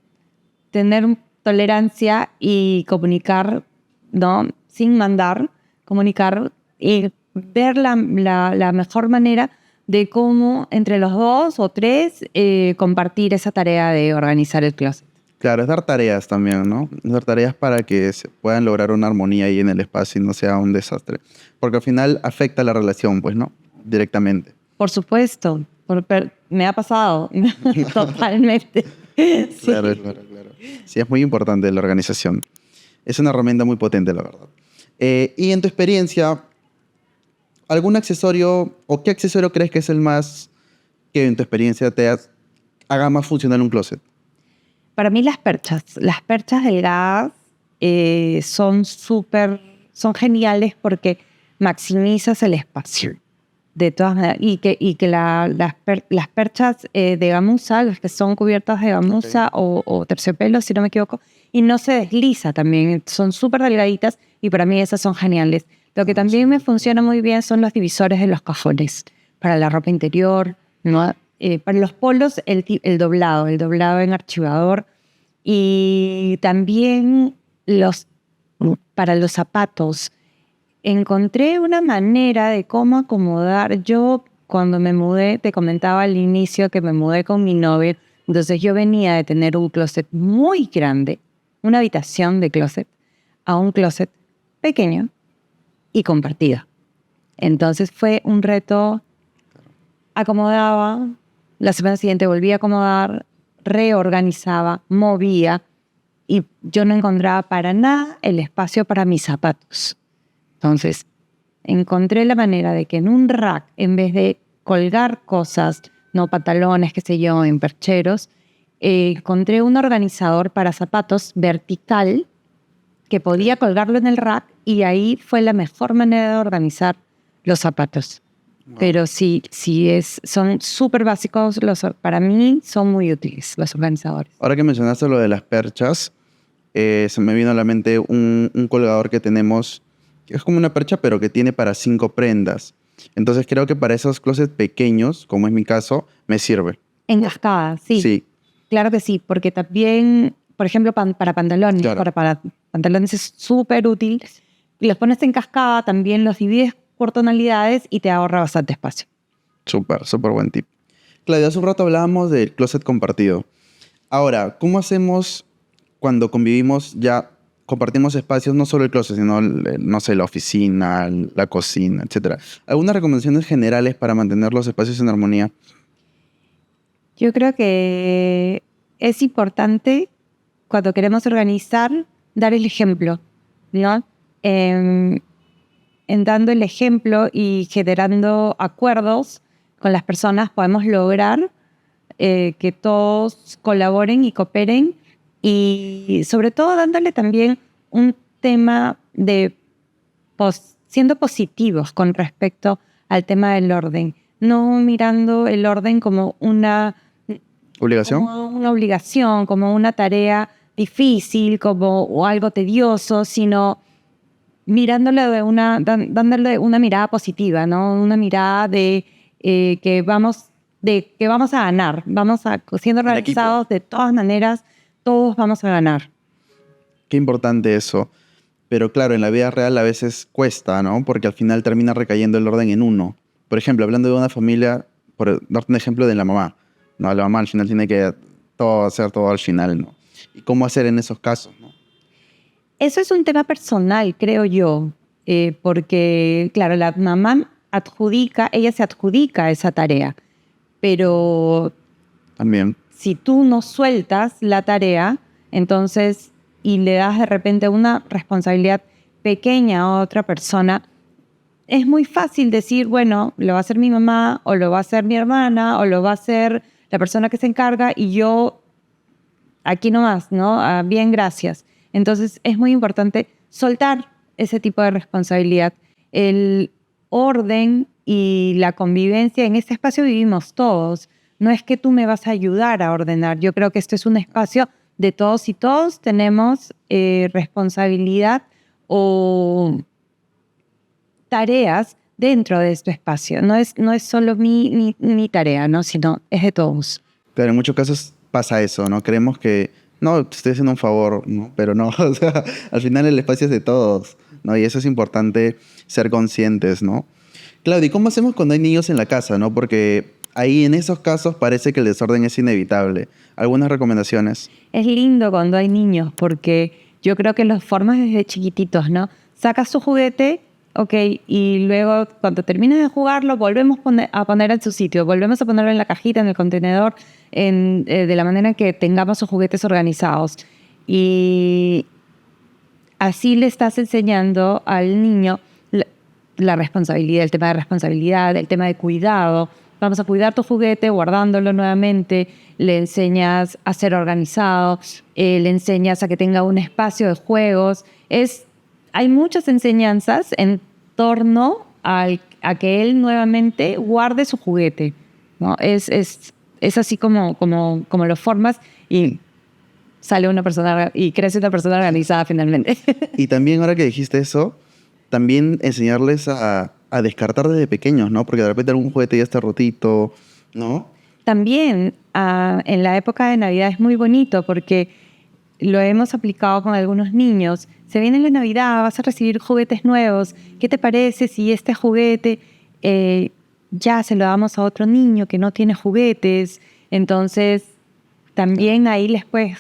tolerancia y comunicar, ¿no? Sin mandar, comunicar y ver la mejor manera de cómo entre los 2 o 3 compartir esa tarea de organizar el closet. Claro, es dar tareas también, ¿no? Es dar tareas para que se puedan lograr una armonía ahí en el espacio y no sea un desastre. Porque al final afecta la relación, pues, ¿no? Directamente. Por supuesto, me ha pasado totalmente. Sí. Claro. Sí, es muy importante la organización. Es una herramienta muy potente, la verdad. Y en tu experiencia, ¿algún accesorio o qué accesorio crees que es el más que en tu experiencia haga más funcional un closet? Para mí las perchas delgadas son geniales porque maximizas el espacio. De todas maneras, y que las perchas de gamuza, las que son cubiertas de gamuza o terciopelo, si no me equivoco, y no se desliza también, son súper delgaditas y para mí esas son geniales. Lo que también me funciona muy bien son los divisores de los cajones, para la ropa interior, ¿no? Para los polos, el doblado en archivador, y también para los zapatos. Encontré una manera de cómo acomodar. Yo, cuando me mudé, te comentaba al inicio que me mudé con mi novio, entonces yo venía de tener un closet muy grande, una habitación de closet, a un closet pequeño y compartido. Entonces fue un reto. Acomodaba, la semana siguiente volvía a acomodar, reorganizaba, movía, y yo no encontraba para nada el espacio para mis zapatos. Entonces, encontré la manera de que en un rack, en vez de colgar cosas, no pantalones, qué sé yo, en percheros, encontré un organizador para zapatos vertical que podía colgarlo en el rack, y ahí fue la mejor manera de organizar los zapatos. Wow. Pero son súper básicos, para mí son muy útiles los organizadores. Ahora que mencionaste lo de las perchas, se me vino a la mente un colgador que tenemos, que es como una percha, pero que tiene para 5 prendas. Entonces creo que para esos closets pequeños, como es mi caso, me sirve. En cascada, sí. Sí. Claro que sí, porque también, por ejemplo, para pantalones, claro. para pantalones es súper útil. Y los pones en cascada, también los divides por tonalidades y te ahorra bastante espacio. Súper buen tip. Claudia, hace un rato hablábamos del closet compartido. Ahora, ¿cómo hacemos cuando convivimos, ya compartimos espacios, no solo el closet, sino, no sé, la oficina, la cocina, etcétera? ¿Algunas recomendaciones generales para mantener los espacios en armonía? Yo creo que es importante, cuando queremos organizar, dar el ejemplo, ¿no? En dando el ejemplo y generando acuerdos con las personas, podemos lograr que todos colaboren y cooperen, y sobre todo dándole también un tema de siendo positivos con respecto al tema del orden, no mirando el orden como una obligación, como una tarea difícil, como algo tedioso, sino mirándole dándole una mirada positiva, ¿no? Una mirada de que vamos a ganar, siendo organizados de todas maneras, todos vamos a ganar. Qué importante eso. Pero claro, en la vida real a veces cuesta, ¿no? Porque al final termina recayendo el orden en uno. Por ejemplo, hablando de una familia, por darte un ejemplo de la mamá, ¿no? La mamá al final tiene que hacer todo al final, ¿no? ¿Y cómo hacer en esos casos, no? Eso es un tema personal, creo yo, porque, claro, la mamá ella se adjudica esa tarea, pero también, si tú no sueltas la tarea, entonces, y le das de repente una responsabilidad pequeña a otra persona, es muy fácil decir, bueno, lo va a hacer mi mamá, o lo va a hacer mi hermana, o lo va a hacer la persona que se encarga, y yo aquí nomás, ¿no? Bien, gracias. Entonces es muy importante soltar ese tipo de responsabilidad. El orden y la convivencia, en este espacio vivimos todos. No es que tú me vas a ayudar a ordenar. Yo creo que esto es un espacio de todos, y todos tenemos responsabilidad o tareas dentro de este espacio. No es solo mi tarea, ¿no? Sino es de todos. Claro, en muchos casos pasa eso, ¿no? Creemos que no, te estoy haciendo un favor, ¿no? Pero no, o sea, al final el espacio es de todos, ¿no? Y eso es importante ser conscientes, ¿no? Claudia, ¿y cómo hacemos cuando hay niños en la casa, no? Porque ahí en esos casos parece que el desorden es inevitable. ¿Algunas recomendaciones? Es lindo cuando hay niños porque yo creo que los formas desde chiquititos, ¿no? Sacas tu juguete, ok, y luego cuando termines de jugarlo volvemos a poner en su sitio, volvemos a ponerlo en la cajita, en el contenedor, de la manera que tengamos sus juguetes organizados. Y así le estás enseñando al niño la responsabilidad, el tema de responsabilidad, el tema de cuidado. Vamos a cuidar tu juguete guardándolo nuevamente, le enseñas a ser organizado, le enseñas a que tenga un espacio de juegos. Hay muchas enseñanzas en torno a que él nuevamente guarde su juguete, ¿no? Es así como lo formas y sale una persona y crece una persona organizada finalmente. Y también ahora que dijiste eso, también enseñarles a descartar desde pequeños, ¿no? Porque de repente algún juguete ya está rotito, ¿no? También en la época de Navidad es muy bonito porque lo hemos aplicado con algunos niños. Se viene la Navidad, vas a recibir juguetes nuevos. ¿Qué te parece si este juguete ya se lo damos a otro niño que no tiene juguetes? Entonces, también ahí les puedes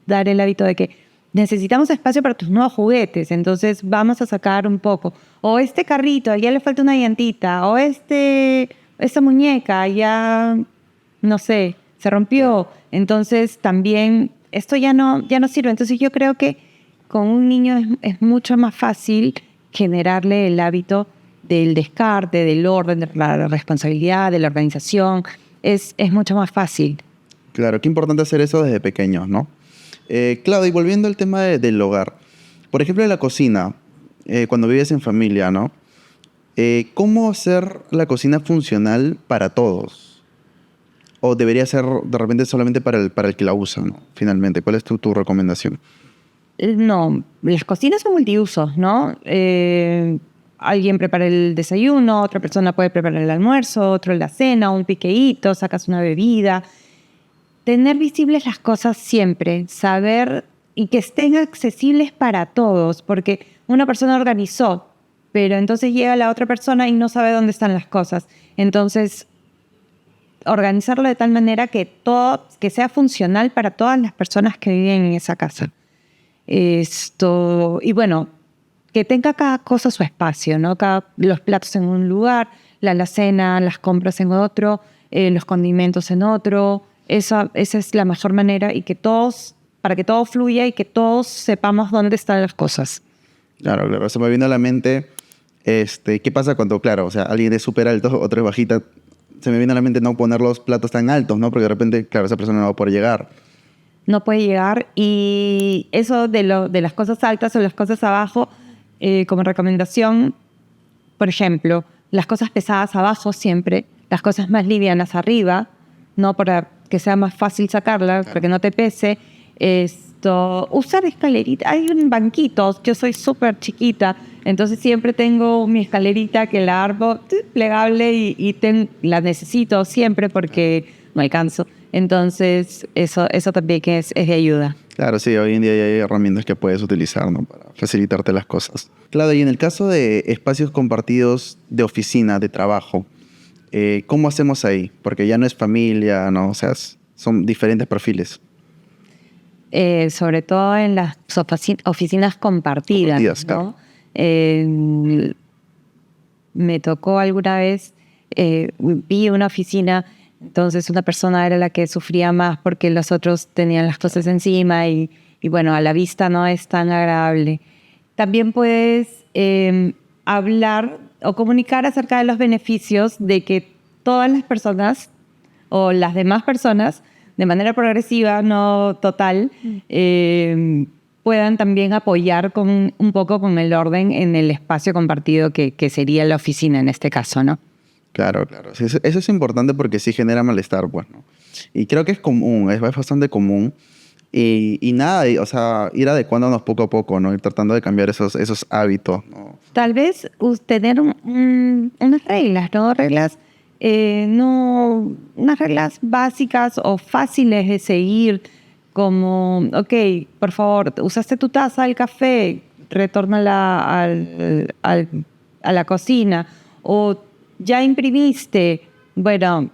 dar el hábito de que necesitamos espacio para tus nuevos juguetes, entonces vamos a sacar un poco. O este carrito, ya le falta una llantita. O esta muñeca, ya, no sé, se rompió. Entonces también esto ya no sirve. Entonces yo creo que con un niño es mucho más fácil generarle el hábito del descarte, del orden, de la responsabilidad, de la organización. Es mucho más fácil. Claro, qué importante hacer eso desde pequeños, ¿no? Claudia, y volviendo al tema del hogar. Por ejemplo, en la cocina, cuando vives en familia, ¿no? ¿Cómo hacer la cocina funcional para todos? ¿O debería ser de repente solamente para el que la usa, ¿no? Finalmente, ¿cuál es tu recomendación? No, las cocinas son multiusos, ¿no? Alguien prepara el desayuno, otra persona puede preparar el almuerzo, otro la cena, un piqueíto, sacas una bebida. Tener visibles las cosas siempre, saber y que estén accesibles para todos, porque una persona organizó, pero entonces llega la otra persona y no sabe dónde están las cosas. Entonces, organizarlo de tal manera que sea funcional para todas las personas que viven en esa casa. Y bueno, que tenga cada cosa su espacio, ¿no? Los platos en un lugar, la alacena, las compras en otro, los condimentos en otro. Esa es la mejor manera para que todo fluya y que todos sepamos dónde están las cosas. Claro, claro. Se me viene a la mente, ¿qué pasa cuando, claro, o sea, alguien es súper alto, otro es bajita? Se me viene a la mente no poner los platos tan altos, ¿no? Porque de repente, claro, esa persona no va a poder llegar. No puede llegar. Y eso de las cosas altas o las cosas abajo, como recomendación, por ejemplo, las cosas pesadas abajo siempre, las cosas más livianas arriba, no para que sea más fácil sacarla, para que no te pese. Usar escalerita. Hay un banquito, yo soy súper chiquita, entonces siempre tengo mi escalerita que la armo plegable y la necesito siempre porque no alcanzo. Entonces, eso también que es de ayuda. Claro, sí, hoy en día ya hay herramientas que puedes utilizar, ¿no? Para facilitarte las cosas. Claro, y en el caso de espacios compartidos de oficina, de trabajo, ¿cómo hacemos ahí? Porque ya no es familia, ¿no? O sea, son diferentes perfiles. Sobre todo en las oficinas compartidas, Compartidas, ¿no? claro. Me tocó alguna vez, vi una oficina, entonces una persona era la que sufría más porque los otros tenían las cosas encima y bueno, a la vista no es tan agradable. También puedes hablar o comunicar acerca de los beneficios de que todas las personas o las demás personas, de manera progresiva, no total, puedan también apoyar un poco con el orden en el espacio compartido que sería la oficina en este caso, ¿no? Claro, claro. Sí, eso es importante porque sí genera malestar, pues, ¿no? Y creo que es común, es bastante común. Y nada, o sea, ir adecuándonos poco a poco, ¿no? Ir tratando de cambiar esos hábitos, ¿no? Tal vez tener unas reglas, ¿no? Unas reglas básicas o fáciles de seguir, como, ok, por favor, usaste tu taza del café, retórnala a la cocina. O ya imprimiste, bueno,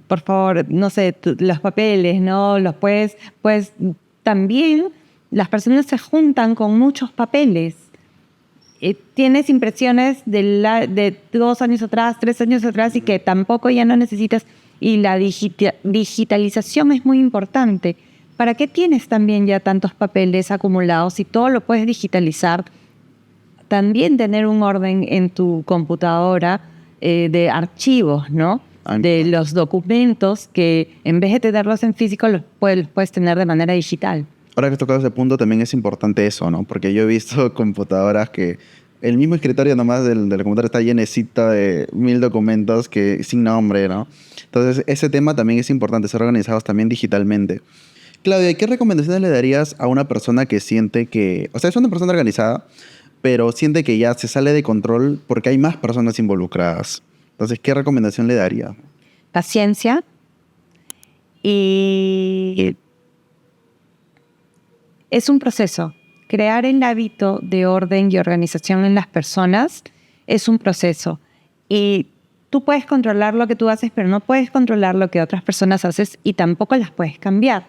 por favor, no sé, los papeles, ¿no? Los pues también las personas se juntan con muchos papeles. Tienes impresiones de 2 años atrás, 3 años atrás y que tampoco ya no necesitas. Y la digitalización es muy importante. ¿Para qué tienes también ya tantos papeles acumulados si todo lo puedes digitalizar? También tener un orden en tu computadora de archivos, ¿no? De los documentos que en vez de tenerlos en físico los puedes tener de manera digital. Ahora que has tocado ese punto, también es importante eso, ¿no? Porque yo he visto computadoras que el mismo escritorio nomás de la computadora está llenecita de 1000 documentos que sin nombre, ¿no? Entonces, ese tema también es importante, ser organizados también digitalmente. Claudia, ¿qué recomendaciones le darías a una persona que siente que, o sea, es una persona organizada, pero siente que ya se sale de control porque hay más personas involucradas? Entonces, ¿qué recomendación le daría? Paciencia y es un proceso. Crear el hábito de orden y organización en las personas es un proceso. Y tú puedes controlar lo que tú haces, pero no puedes controlar lo que otras personas hacen y tampoco las puedes cambiar.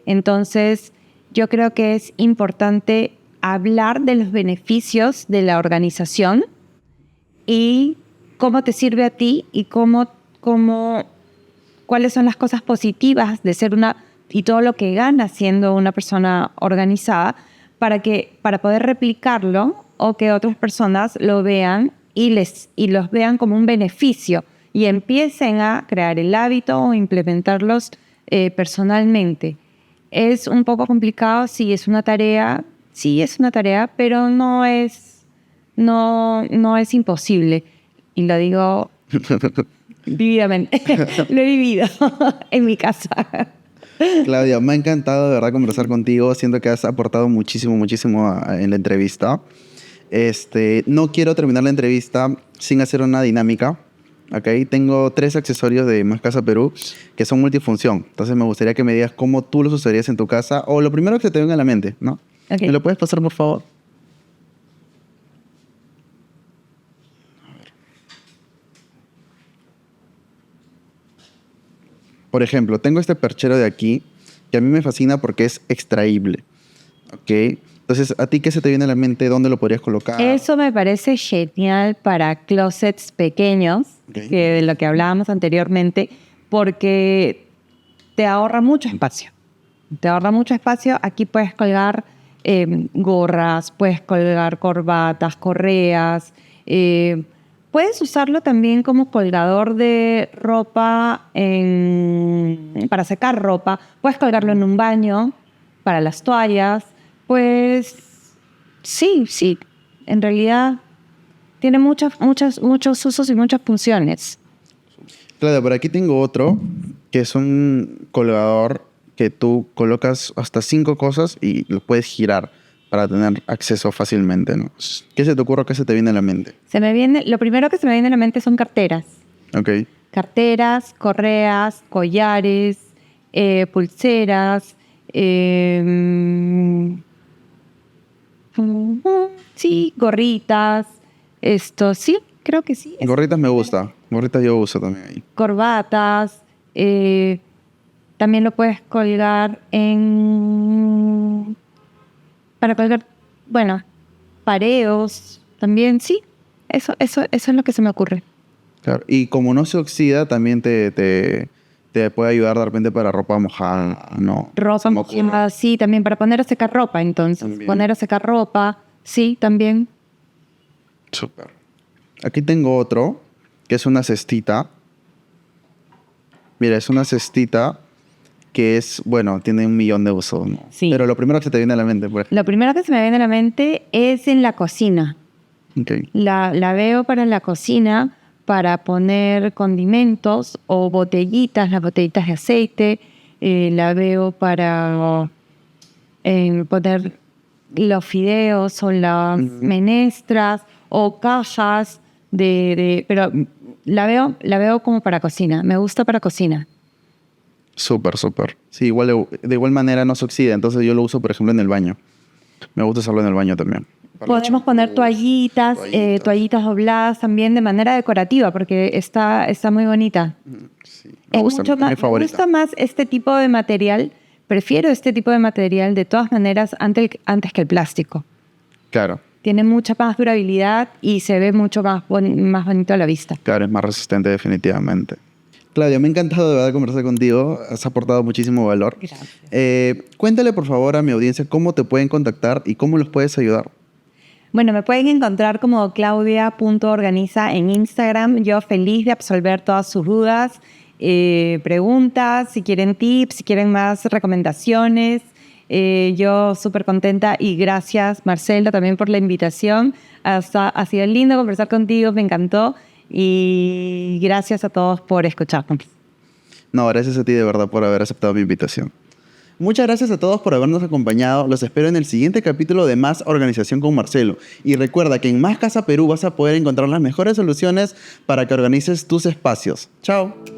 Entonces, yo creo que es importante hablar de los beneficios de la organización y cómo te sirve a ti y cuáles son las cosas positivas de ser y todo lo que gana siendo una persona organizada para poder replicarlo o que otras personas lo vean y los vean como un beneficio y empiecen a crear el hábito o implementarlos personalmente. Es un poco complicado, sí es una tarea, pero no es imposible. Y lo digo vividamente. Lo he vivido en mi casa. Claudia, me ha encantado de verdad conversar contigo. Siento que has aportado muchísimo en la entrevista. No quiero terminar la entrevista sin hacer una dinámica. ¿Okay? Tengo 3 accesorios de Más Casa Perú que son multifunción. Entonces me gustaría que me digas cómo tú los usarías en tu casa o lo primero que se te venga a la mente, ¿no? Okay. ¿Me lo puedes pasar, por favor? Por ejemplo, tengo este perchero de aquí que a mí me fascina porque es extraíble. ¿Ok? Entonces, ¿a ti qué se te viene a la mente? ¿Dónde lo podrías colocar? Eso me parece genial para closets pequeños, Okay. que de lo que hablábamos anteriormente, porque te ahorra mucho espacio. Aquí puedes colgar gorras, puedes colgar corbatas, correas. Puedes usarlo también como colgador de ropa para secar ropa. Puedes colgarlo en un baño para las toallas. Pues sí. En realidad tiene muchos usos y muchas funciones. Claro, por aquí tengo otro que es un colgador que tú colocas hasta 5 cosas y lo puedes girar para tener acceso fácilmente, ¿no? ¿Qué se te ocurre o qué se te viene a la mente? Lo primero que se me viene a la mente son carteras. Ok. Carteras, correas, collares, pulseras, sí, gorritas. Sí, creo que sí. Gorritas me gusta. Gorritas yo uso también ahí. Corbatas. También lo puedes colgar para colgar, bueno, pareos. También, sí. Eso es lo que se me ocurre. Claro. Y como no se oxida, también te puede ayudar de repente para ropa mojada, ¿no? Ropa mojada, sí, también para poner a secar ropa, entonces. También. Poner a secar ropa, sí, también. Súper. Aquí tengo otro, que es una cestita. Mira, es una cestita que es, bueno, tiene 1.000.000 de usos, ¿no? Sí. Pero lo primero que se te viene a la mente, pues. Lo primero que se me viene a la mente es en la cocina. Okay. La veo para la cocina, para poner condimentos o botellitas, las botellitas de aceite. La veo para poner los fideos o las menestras o cajas pero la veo como para cocina. Me gusta para cocina. Súper, súper. Sí, igual de igual manera no se oxida, entonces yo lo uso, por ejemplo, en el baño. Me gusta usarlo en el baño también. Podemos poner toallitas, toallitas dobladas también de manera decorativa, porque está muy bonita. Sí, me gusta, es mi Me favorita. gusta más este tipo de material. Prefiero este tipo de material de todas maneras antes que el plástico. Claro, Tiene mucha más durabilidad y se ve mucho más bonito a la vista. claro, es más resistente definitivamente. Claudia, me ha encantado de verdad conversar contigo. Has aportado muchísimo valor. Gracias. Cuéntale, por favor, a mi audiencia cómo te pueden contactar y cómo los puedes ayudar. Bueno, me pueden encontrar como claudia.organiza en Instagram. Yo feliz de absolver todas sus dudas, preguntas, si quieren tips, si quieren más recomendaciones. Yo súper contenta y gracias, Marcela, también por la invitación. Ha sido lindo conversar contigo, me encantó y gracias a todos por escucharnos. No, gracias a ti de verdad por haber aceptado mi invitación. Muchas gracias a todos por habernos acompañado. Los espero en el siguiente capítulo de Más Organización con Marcelo. Y recuerda que en Más Casa Perú vas a poder encontrar las mejores soluciones para que organices tus espacios. Chao.